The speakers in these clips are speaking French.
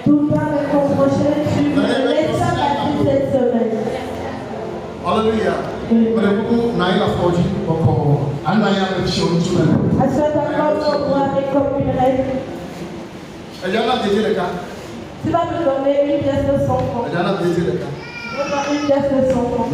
Tout pas me reprocher, tu me laisses ça passer cette semaine. Hallelujah. Tu vas me donner une pièce de 100 francs. Je vais donner une pièce de 100 francs.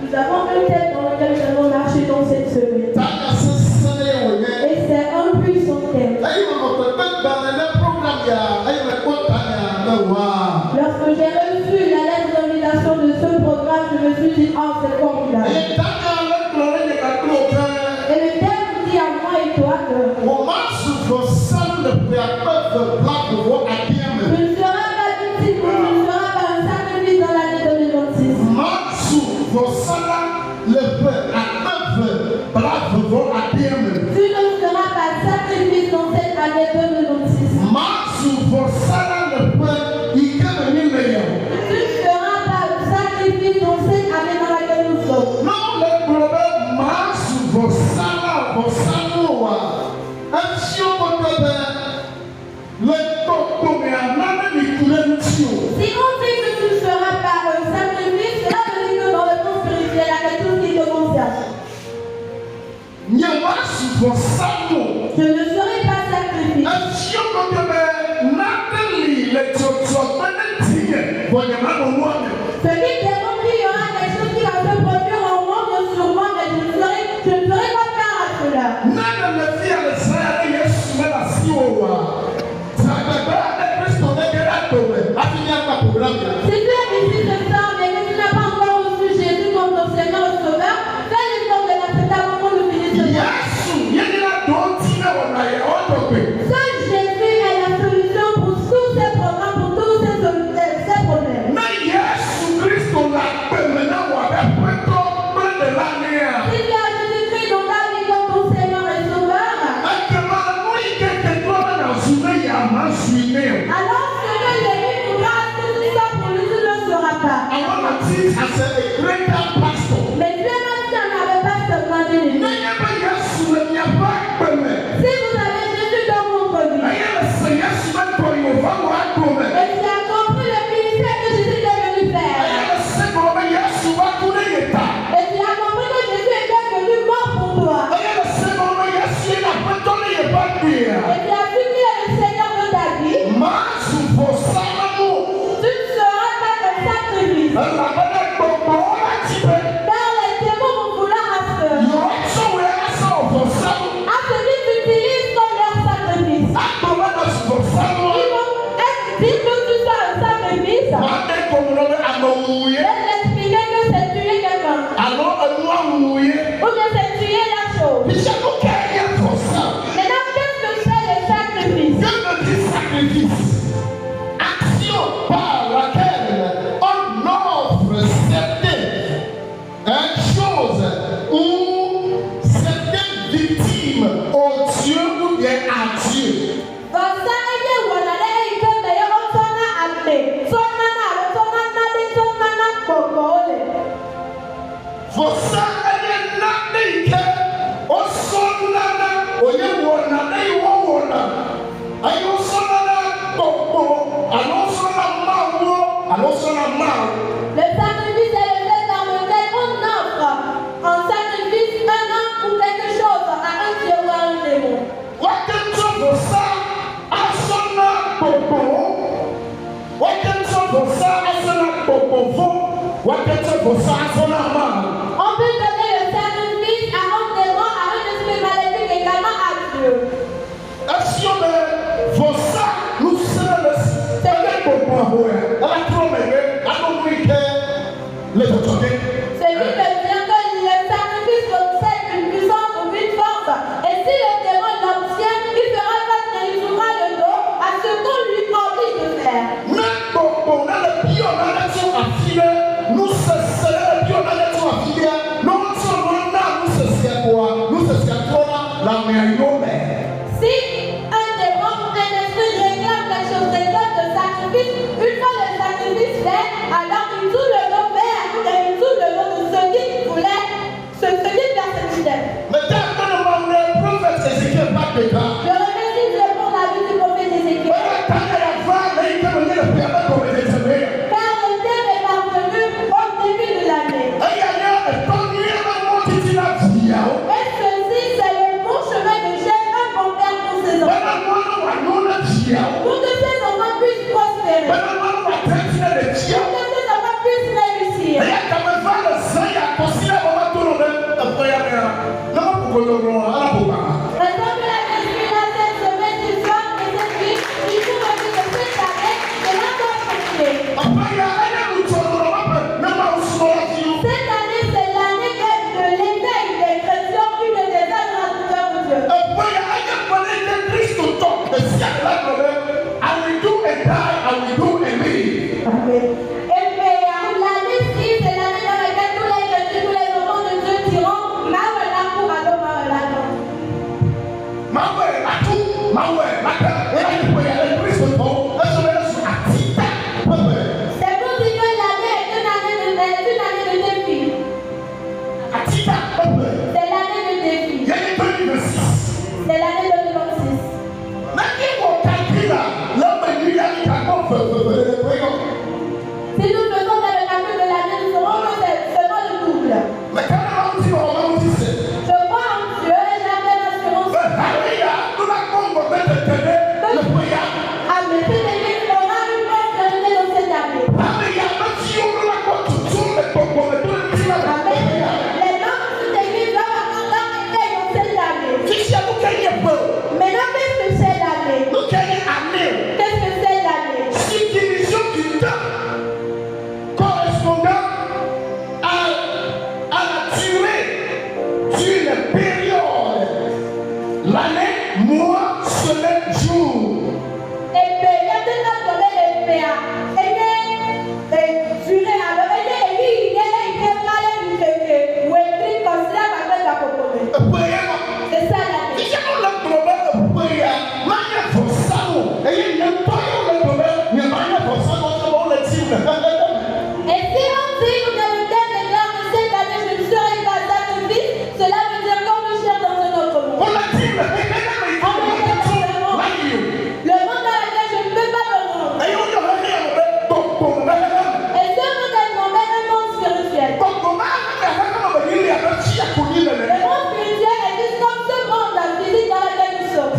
Nous avons un thème dans lequel nous allons marcher dans cette semaine. Et c'est un puissant thème. Lorsque j'ai reçu la lettre d'invitation de ce programme, je me suis dit, oh, c'est formidable. Et le thème dit à moi et toi que je ne serai pas victime, je ne serai pas un sacrifice dans l'année 2026. Tu ne seras pas sacrifice dans cette année 2026. Tu ne seras pas un sacrifice dans cette année dans laquelle nous sommes. Si on dit que tu ne seras pas un sacrifice, cela veut dire que dans le temps spirituel, il y a quelque chose qui te concerne. Je ne serai pas sacrifice. Ce qui démontre qu'il y aura quelque chose qui va se produire en moi, sur moi, mais je ne ferai pas part à cela. Si tu es ici ce soir, mais que tu n'as pas encore reçu Jésus comme ton Seigneur et Sauveur, fais l'effort de l'accepter avant qu'on le finisse ce soir. Seul Jésus est la solution pour tous ces programmes, pour tous ces problèmes. Si tu as Jésus-Christ dans ta vie comme ton Seigneur et Sauveur, alors Seigneur, il voudra que tout ça pour lui, tu ne seras pas. Mais Dieu m'a dit qu'on n'avait pas seulement de lui. Si vous avez Jésus dans votre vie, et tu as compris le ministère que Jésus est venu faire, et tu as compris que Jésus était venu mort pour toi, et tu as vu qu'il est le Seigneur de ta vie, tu ne seras pas un sacrifice. On peut donner le sacrifice à un démon, à un esprit maléfique, également à Dieu. Celui que vient que le sacrifice possède une puissance ou une force. Et si le démon l'obtient, il fera face et il jouera le dos à ce qu'on lui oblige de faire. Si un démon ou un esprit réclame quelque chose, réclame de sacrifice, une fois le sacrifice fait, alors il joue le dos vers et il joue le dos de celui qui voulait, celui qui persécutait. Je remercie Dieu pour la vie du prophète Ézéchiel. Car le thème est parvenu au début de l'année. Et ceci, c'est le bon chemin de Dieu, un bon père pour ses enfants. Pour que ses enfants puissent prospérer. Pour que ses enfants puissent réussir. Raison de la discipline cette semaine du soir et cette nuit, il faut me dire que cette année, cela doit continuer. Cette année, c'est l'année de l'éveil des chrétiens, une des adorateurs de Dieu. Et puis, l'année 6, c'est l'année dans laquelle tous les chrétiens, tous les enfants de Dieu diront Mawela pour Ado, Mawela non. C'est pour dire que l'année est une année de défi. C'est l'année de défi. C'est l'année 2026. Si nous faisons dans le calcul de l'année, nous saurons que c'est seulement le double. Je crois en Dieu et j'avais l'assurance. Amen. Cette église aura une prospérité dans cette année. Amen. Les membres de cette église doivent avoir leur éveil dans cette année. Maintenant, qu'est-ce que c'est l'année? Qu'est-ce que c'est l'année? Correspondant à la durée d'une période, l'année, mois, semaine, jour. Et puis, il y a deux ans de l'EPA. Et durée alors, et il est malin du février. Ou écrit comme cela, va faire la popole. C'est ça l'année. Et si on dit que dans le thème de l'heure de cette année, je ne serai pas sacrifice, cela veut dire qu'on me cherche dans un autre monde. Le monde dans lequel je ne peux pas me rendre. Et ce monde est nommé un monde spirituel. Le monde spirituel existe comme ce monde physique dans lequel nous sommes.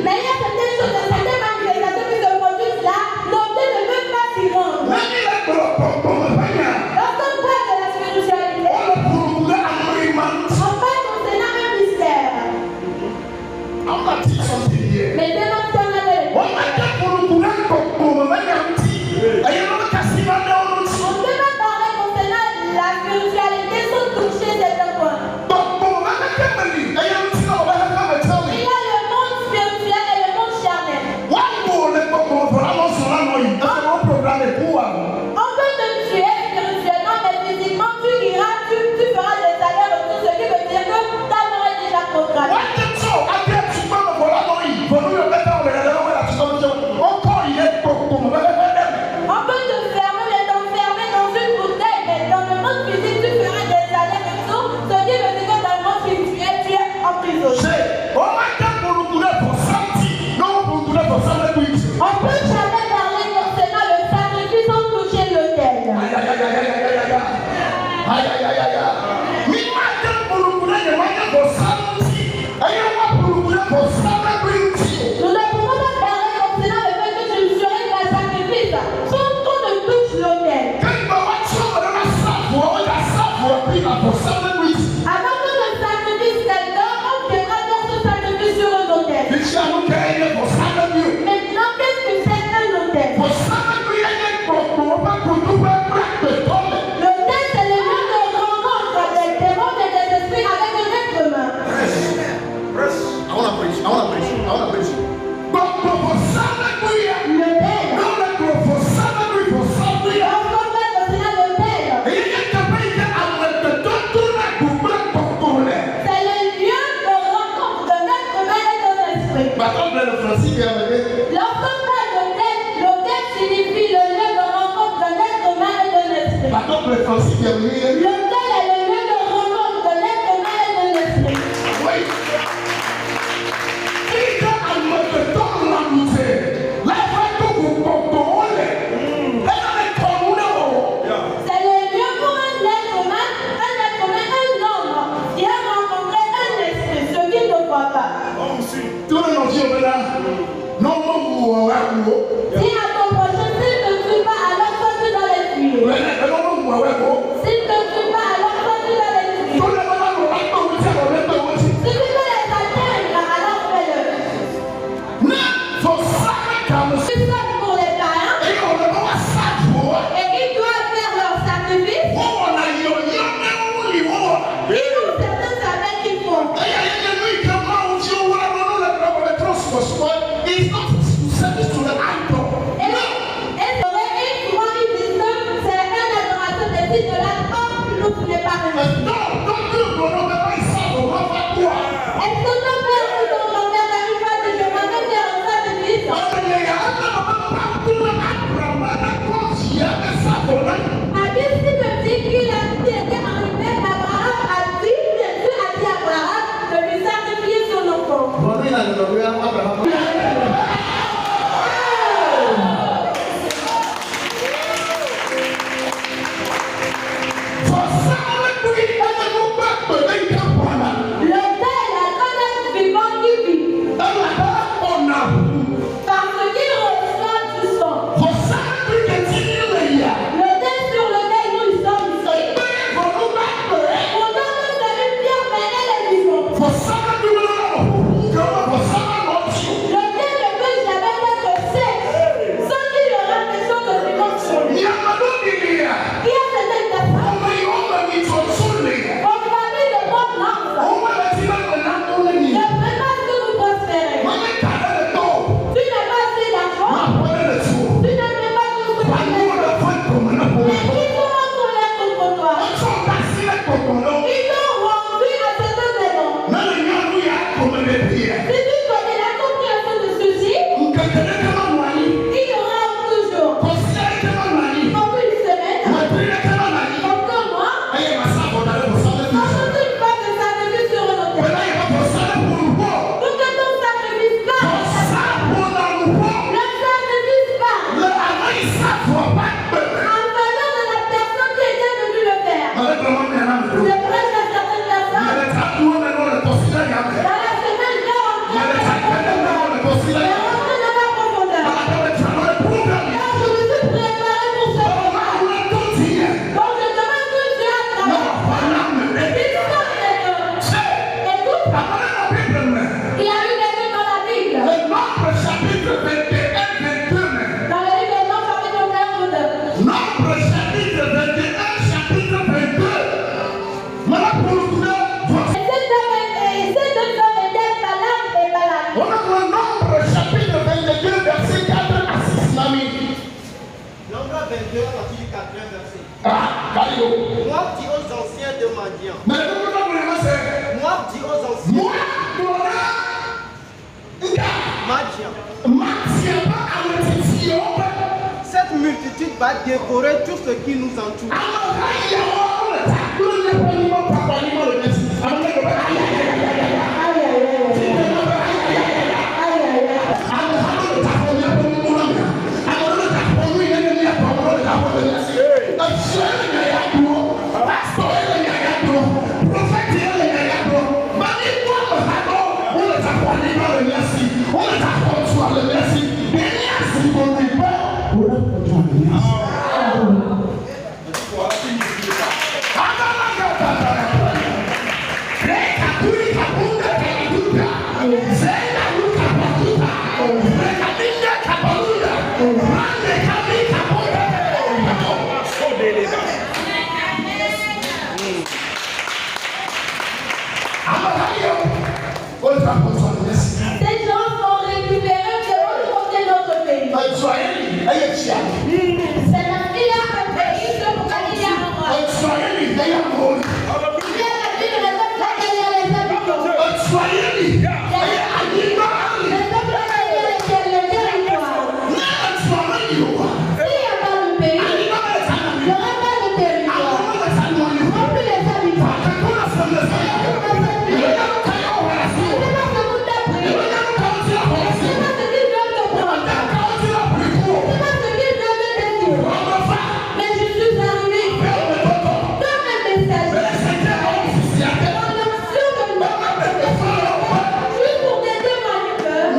Mais il y a certaines choses, certaines manifestations qui se produisent là, sur lequel nous sommes ici. Pourtant, nous savons bien mener les visions. Le Dieu ne peut jamais être sec sans qu'il y aura quelque chose de vivant sur lui. Qui a cette personne? Votre famille de bonne lance. Ne fait pas que vous prospérez. Tu n'as pas assez d'argent. Tu ne fais pas que vous prospérez. Mais qui sont en colère contre toi? Ils t'ont rendu à cet événement. Si tu connais la compréhension de ceci, il y aura toujours encore une semaine, encore un mois, encore une fois de sacrifice sur nos têtes. Pour que ton sacrifice parte. Le sacrifice part. En faveur de la personne qui était venue le faire. C'est vrai que certaines personnes, dans la semaine, vont rentrer dans la profondeur. Et rentrer dans la profondeur. Car je me suis préparé pour ce moment. Donc je demande que Dieu a travaillé. Il faut que écoute, il y a eu des mots dans la Bible. Dans le livre de Nombre, chapitre 22. Et ces deux hommes étaient Balaam et Balak. Nombre 21, partie du 4e verset. Moab dit aux anciens de Madian. Moab dit aux anciens Madian. Cette multitude va dévorer tout ce qui nous entoure. Ces gens sont récupérés de l'autre côté de notre pays. C'est la fille à un pays que vous allez y avoir. Il y a la ville de laquelle il y a les habitants. Les peuples laquelle il y a les territoires. S'il n'y a pas de pays, il n'y aura pas de territoire. Non plus les habitants. Mais je suis arrivé comme un messager. En option de moi, juste pour t'aider mon cœur.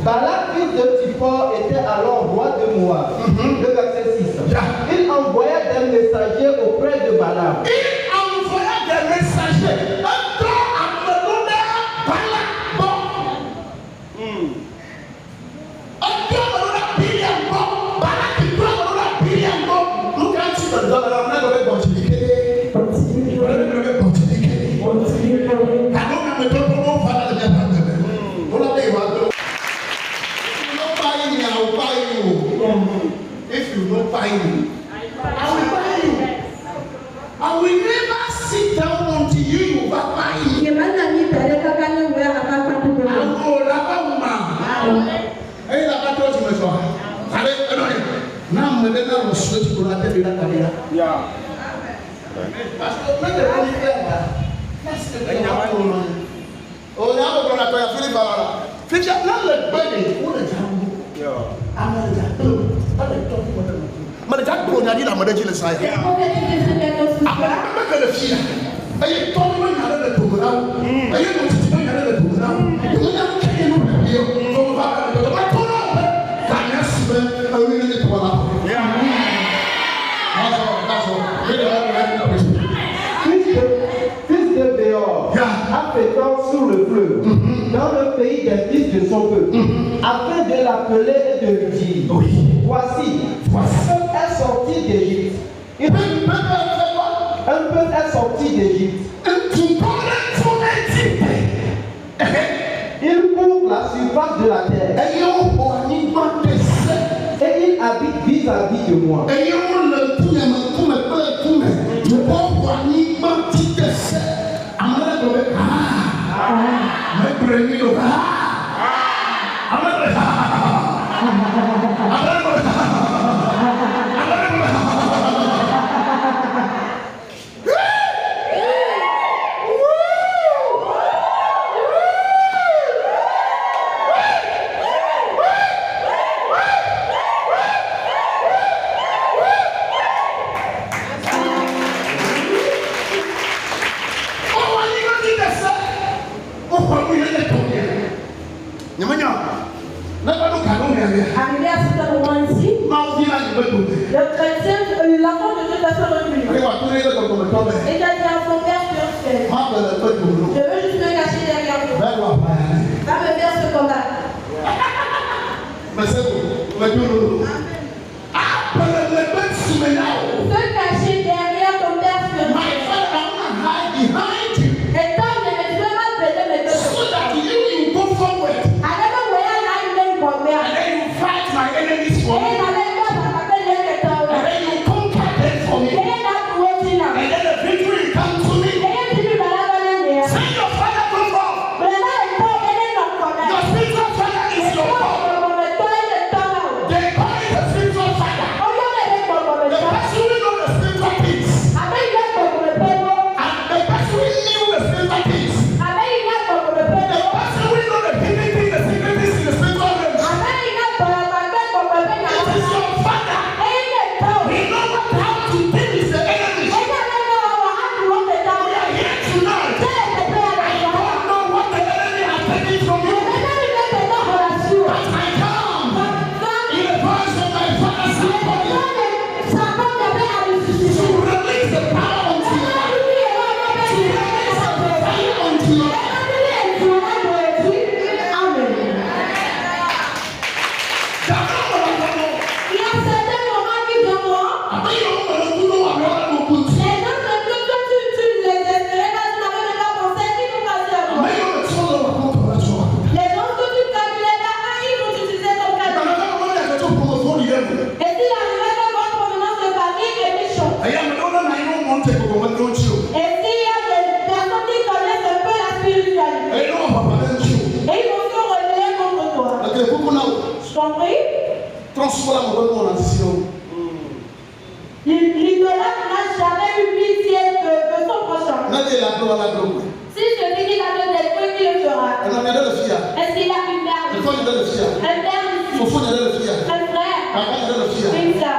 Balak, fils de Zippor, était alors roi de Moab. Le verset 6. Il envoya des messagers auprès de Balaam. If you don't buy me, I will buy you. I will never sit down until you buy me. I will Non, mais maintenant, on souhaite pour la tête de la carrière. Parce que même les militaires, c'est le oh, là, on a fait Philippe Barara. Philippe, là, le bébé, on est déjà mais le gars on a dit la mode de l'Israël. Après que le fils, il est tombé dans le programme. Il est tombé dans le programme. Il a créé une vidéo. On va faire le programme. Quand il y a souvent un million de dollars. Fils de Béor, affectant sur le fleuve, dans le pays des fils de son peuple, afin de l'appeler et de lui dire, voici, est sorti d'Égypte. Un peuple est sorti d'Égypte. Il couvre la surface de la terre. Et il habite vis-à-vis de moi. Arrivé à ce moment-ci, le chrétien, l'enfant de Dieu va se reculer. Et il a dit à son père spirituel, je veux juste me cacher derrière vous. Va me faire ce combat. Se cacher derrière ton père spirituel. Et tant que je vais m'appeler mes deux. L'idolâtre n'a jamais eu pitié de son prochain. Si celui qui l'a de détruire, qui le fera? Est-ce qu'il a une mère? Un père ici? Un frère? Une sœur?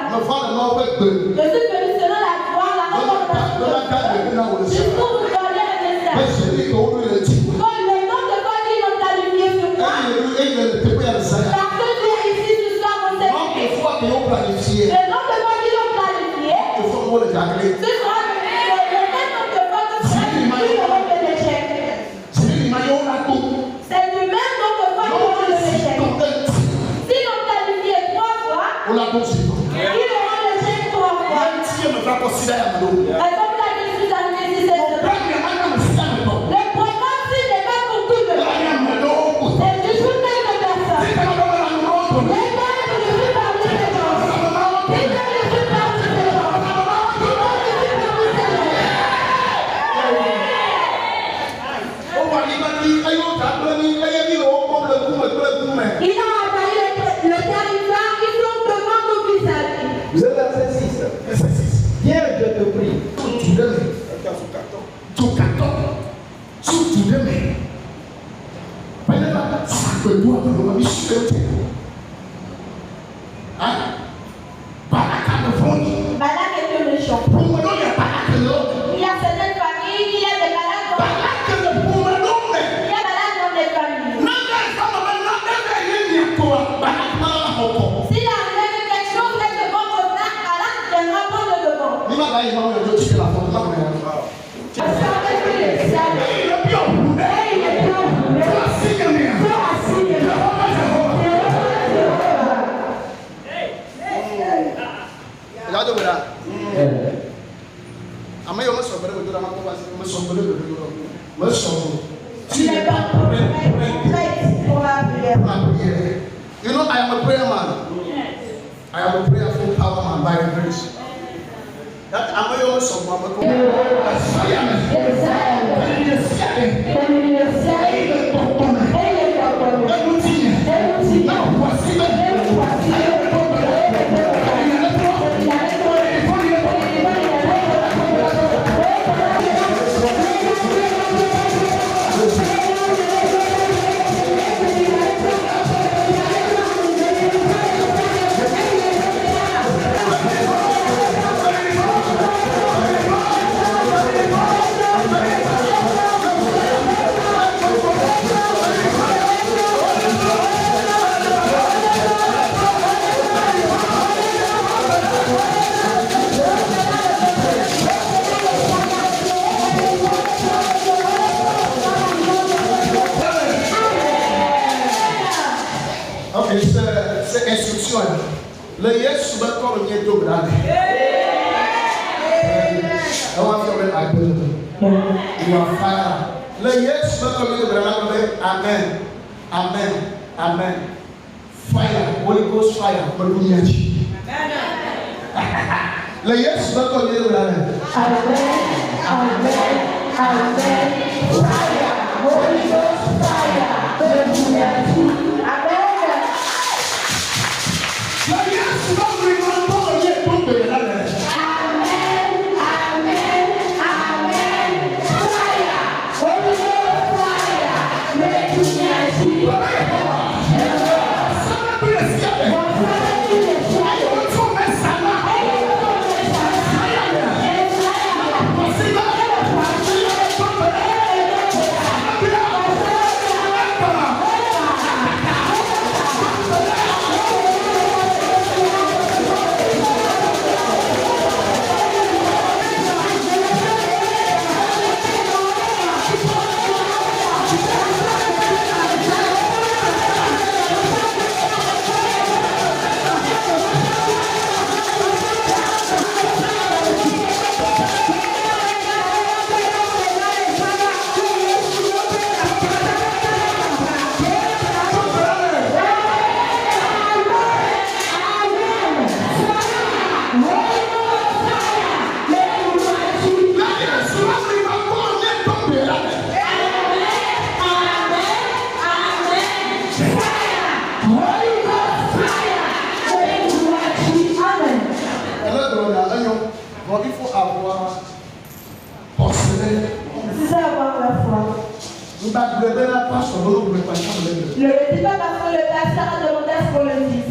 Je suis venu selon la foi, la recommandation de Dieu. Je trouve vous donner un message. Quand le nom de God dit l'ont qualifié sur moi, parce que tu es ici ce soir, mon Seigneur. Le nom de God dit l'ont qualifié. Ce sera le même nom de God que tu as dit le nom de l'échec. C'est le même nom de God qui aura l'échec. Si l'on qualifié 3 fois, il aura l'échec 3 fois. Comme la Jésus a dit, c'est le programme, s'il n'est pas pour tout le monde. C'est juste une personne. Les gens ne suis pas parmi les gens. Les gens ne suis pas parmi les gens. Il a envahi le territoire, ils sont devant nos visages. Le verset 6. Viens, je te prie. Balak était méchant. Il y a certaines familles, il y a des Balak dans il y a Balak dans les familles. S'il arrive quelque chose, elle te montre au plat, Balak viendra prendre le devant. Tu n'es pas prête pour la prière. You know, I am a prayer man. I am a prayerful power man by grace. That I'm a young son. C'est instruction. Le yes va comme un yéto grave. I want to be you are fire. Le yes va comme un yéto grave. Amen. Amen. Amen. Fire. Holy Ghost fire. Le yes va comme un yéto grave. Amen. Amen. Amen. Fire. Holy Ghost fire. Amen. Il faut avoir pensé. C'est ça avoir la foi. Le ne dit pas parce que le pasteur a demandé à ce qu'on le dise.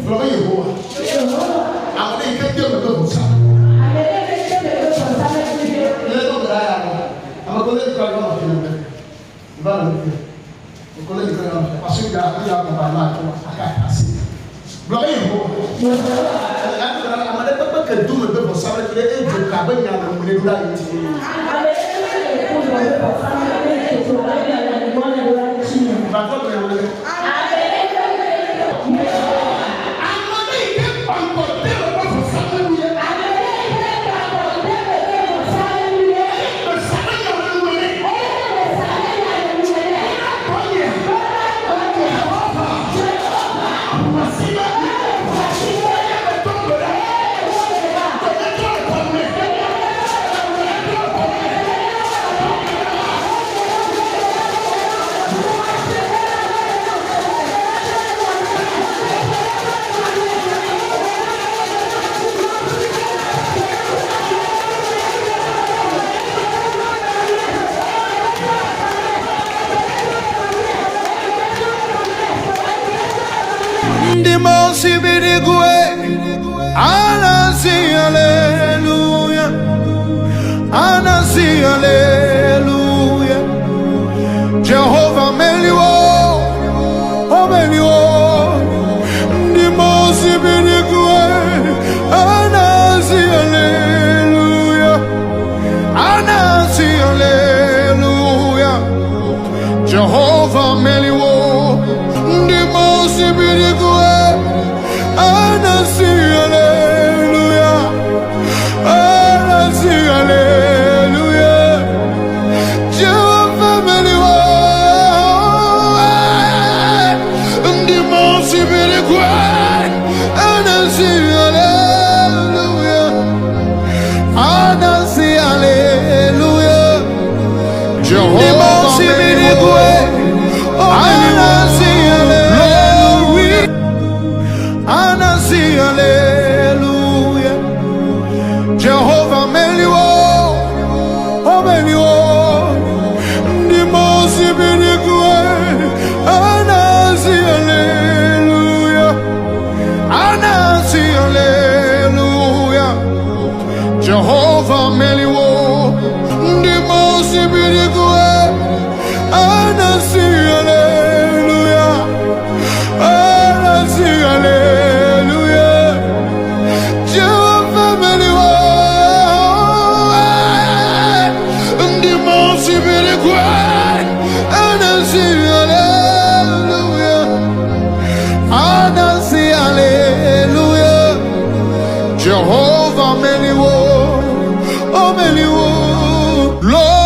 Ndimosi bidigwe. Anasi hallelujah. Anasi hallelujah. Jehovah Meliwo. Oh Meliwo. Ndimosi bidigwe. Anasi hallelujah. Anasi hallelujah. Jehovah Meliwo. Ndimosi bidigwe. Anasi hallelujah. Anasi hallelujah. Jehovah Meliwo. Ndimosi bidigwe. Anasi hallelujah. Anasi hallelujah. Jehovah Meliwo. Anasi hallelujah. Anasi hallelujah. Jehovah Meliwo. Oh Meliwo. Ndimosi bidigwe. Anasi hallelujah. Anasi hallelujah. Jehovah Meliwo. Ndimosi bidigwe. Anasi hallelujah. Anasi hallelujah. Jehovah Meliwo. Ndimosi bidigwe. Anasi hallelujah. Anasi hallelujah. Jehovah Meliwo. Oh Meliwo. Lord.